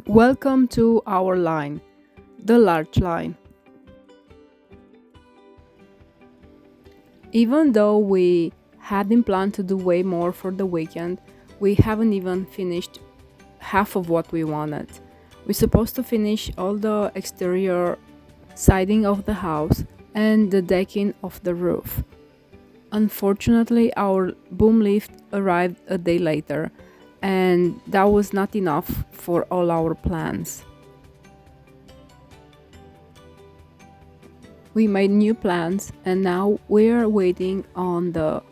Welcome to our line, the large line. Even though we hadn't planned to do way more for the weekend, we haven't even finished half of what we wanted. We're supposed to finish all the exterior siding of the house and the decking of the roof. Unfortunately, our boom lift arrived a day later, and that was not enough for all our plans. We made new plans, and now we're waiting on the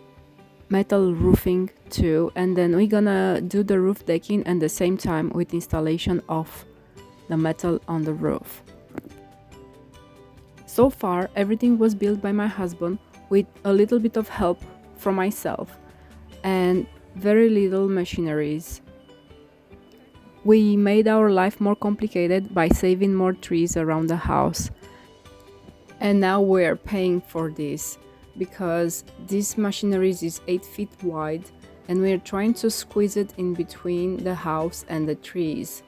metal roofing too, and then we're gonna do the roof decking at the same time with installation of the metal on the roof. So far, everything was built by my husband with a little bit of help from myself and very little machineries. We made our life more complicated by saving more trees around the house. And now we're paying for this because this machinery is 8 feet wide and we're trying to squeeze it in between the house and the trees.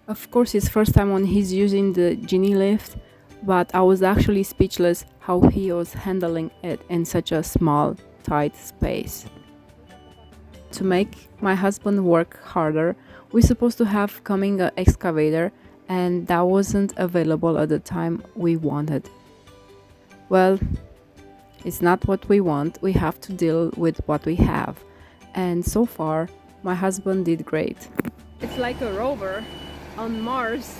Of course, it's first time when he's using the genie lift, but I was actually speechless how he was handling it in such a small, tight space. To make my husband work harder, we're supposed to have coming an excavator, and that wasn't available at the time we wanted. Well, it's not what we want. We have to deal with what we have. And so far, my husband did great. It's like a rover on Mars.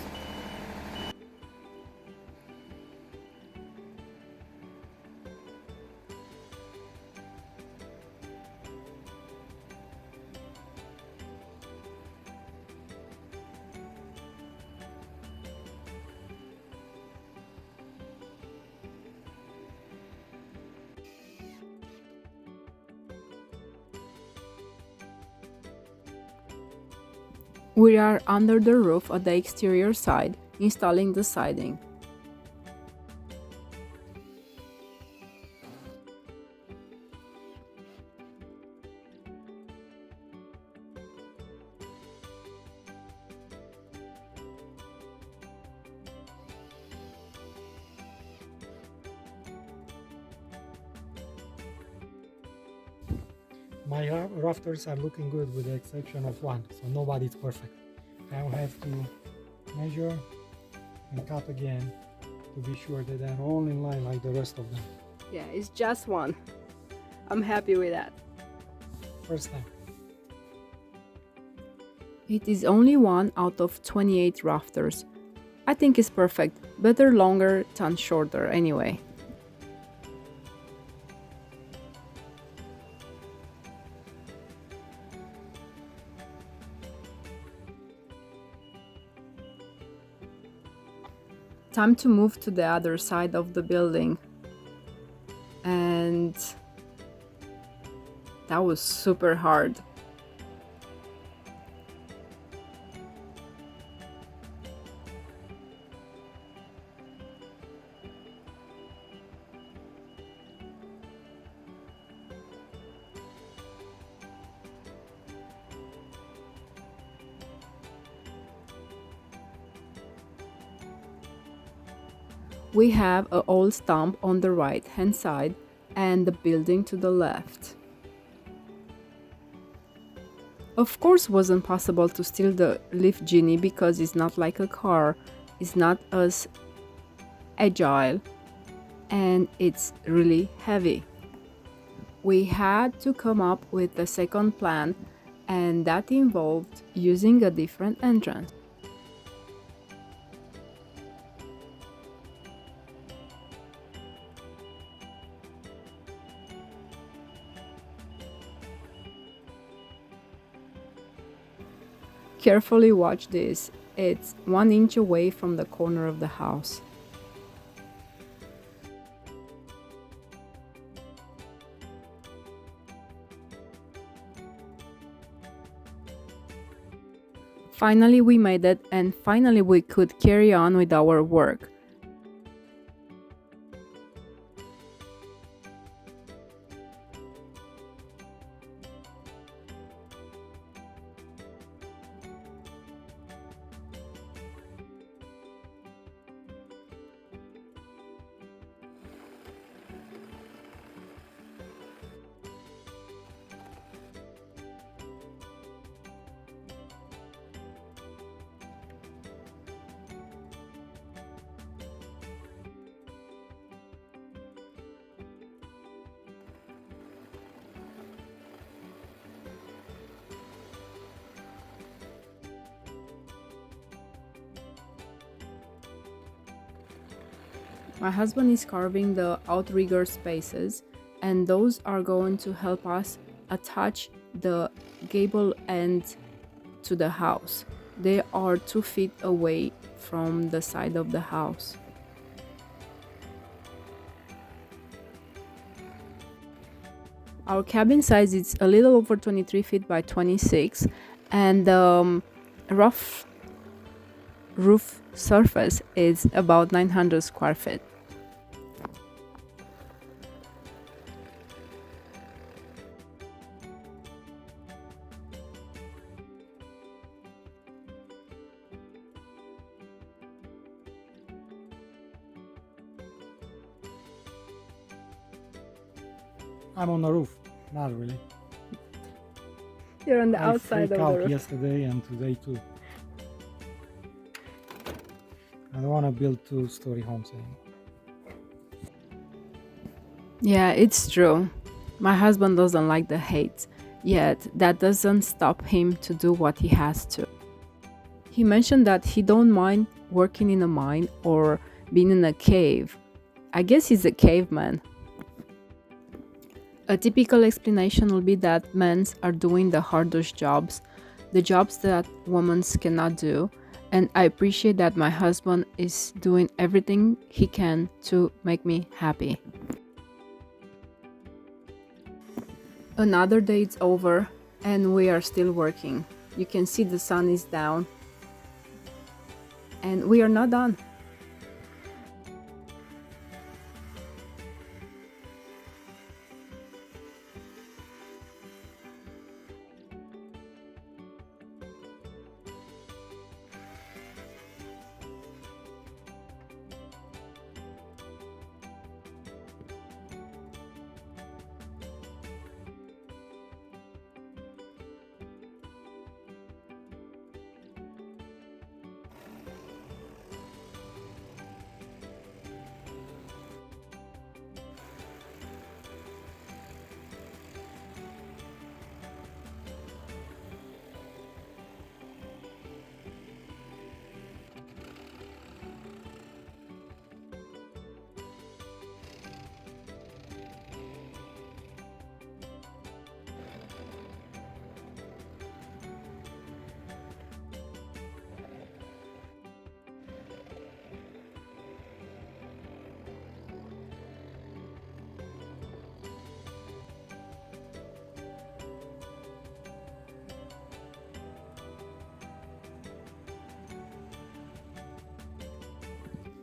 We are under the roof at the exterior side, installing the siding. My rafters are looking good with the exception of one, so nobody's perfect. I will have to measure and cut again to be sure that they're all in line like the rest of them. Yeah, it's just one. I'm happy with that. First time. It is only one out of 28 rafters. I think it's perfect. Better longer than shorter anyway. Time to move to the other side of the building. And that was super hard. We have an old stump on the right hand side and the building to the left. Of course, it wasn't possible to steal the lift genie because it's not like a car, it's not as agile, and it's really heavy. We had to come up with a second plan, and that involved using a different entrance. Carefully watch this. It's 1 inch away from the corner of the house. Finally, we made it, and finally, we could carry on with our work. My husband is carving the outrigger spaces, and those are going to help us attach the gable end to the house. They are 2 feet away from the side of the house. Our cabin size is a little over 23 feet by 26, and the rough roof surface is about 900 square feet. I'm on the roof. Not really. You're on the I outside freaked of out the roof. yesterday and today too. I don't want to build 2-story homes anymore. Yeah, it's true. My husband doesn't like the hate, yet that doesn't stop him to do what he has to. He mentioned that he don't mind working in a mine or being in a cave. I guess he's a caveman. A typical explanation will be that men are doing the hardest jobs, the jobs that women cannot do, and I appreciate that my husband is doing everything he can to make me happy. Another day is over and we are still working. You can see the sun is down and we are not done.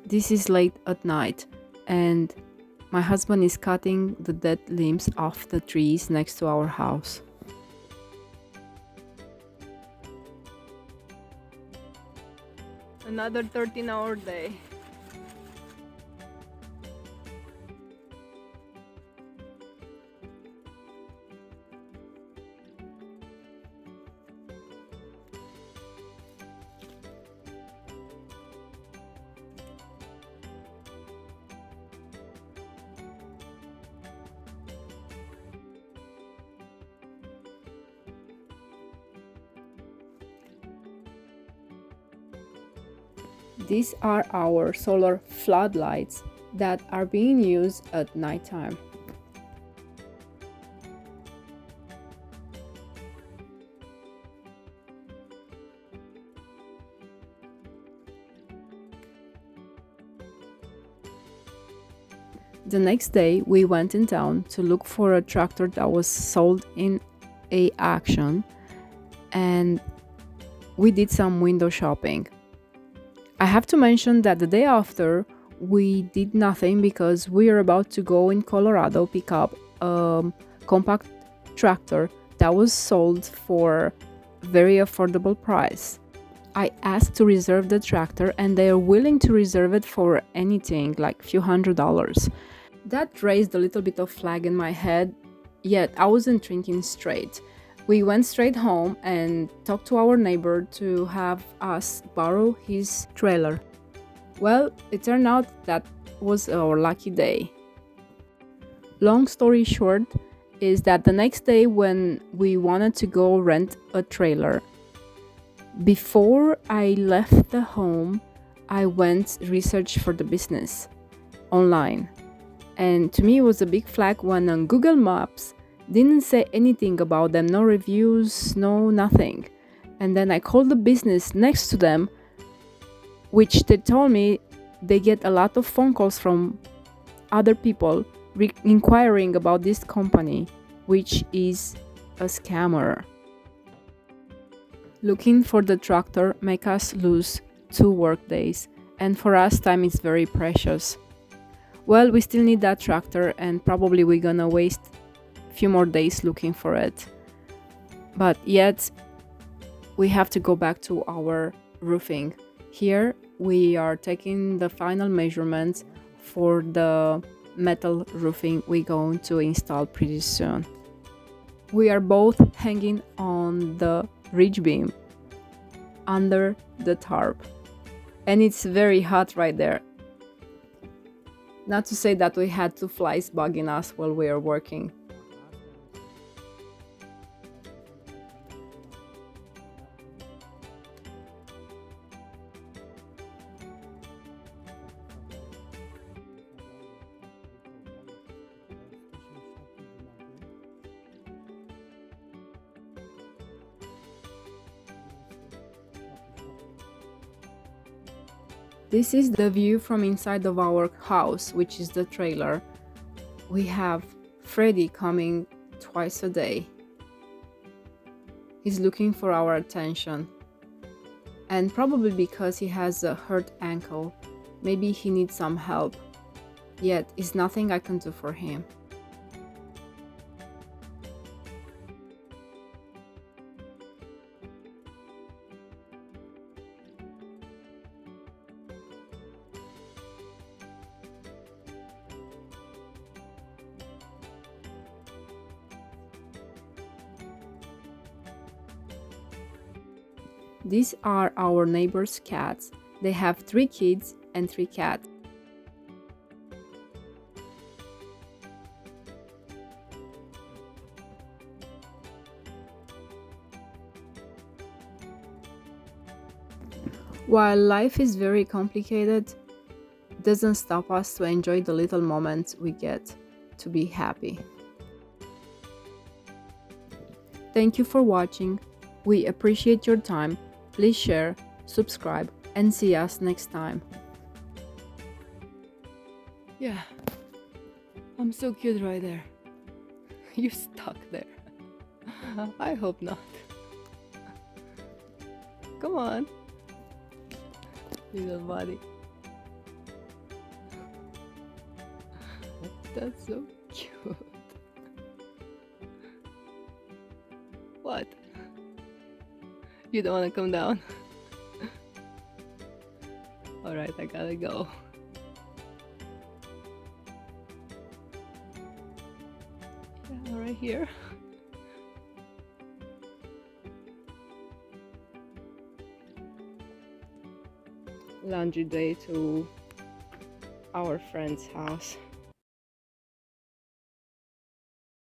This is late at night and my husband is cutting the dead limbs off the trees next to our house. Another 13-hour day. These are our solar floodlights that are being used at nighttime. The next day, we went in town to look for a tractor that was sold in a auction, and we did some window shopping. I have to mention that the day after, we did nothing because we are about to go in Colorado pick up a compact tractor that was sold for a very affordable price. I asked to reserve the tractor and they are willing to reserve it for anything, like a few $100s. That raised a little bit of flag in my head, yet I wasn't thinking straight. We went straight home and talked to our neighbor to have us borrow his trailer. Well, it turned out that was our lucky day. Long story short is that the next day when we wanted to go rent a trailer, before I left the home, I went research for the business. online. And to me, it was a big flag when on Google Maps didn't say anything about them, no reviews, no nothing. And then I called the business next to them, which they told me they get a lot of phone calls from other people inquiring about this company, which is a scammer. Looking for the tractor make us lose 2 work days, and for us time is very precious. Well, we still need that tractor, and probably we're gonna waste a few more days looking for it. But yet, we have to go back to our roofing. Here, we are taking the final measurements for the metal roofing we're going to install pretty soon. We are both hanging on the ridge beam under the tarp, and it's very hot right there. Not to say that we had 2 flies bugging us while we are working. This is the view from inside of our house, which is the trailer. We have Freddy coming twice a day. He's looking for our attention. And probably because he has a hurt ankle, maybe he needs some help. Yet, it's nothing I can do for him. These are our neighbors' cats. They have 3 kids and 3 cats. While life is very complicated, it doesn't stop us to enjoy the little moments we get to be happy. Thank you for watching. We appreciate your time. Please share, subscribe, and see us next time. Yeah, I'm so cute right there. You stuck there. I hope not. Come on, little buddy. That's so cute. What? You don't want to come down? Alright, I gotta go. Yeah, right here. Laundry day to our friend's house.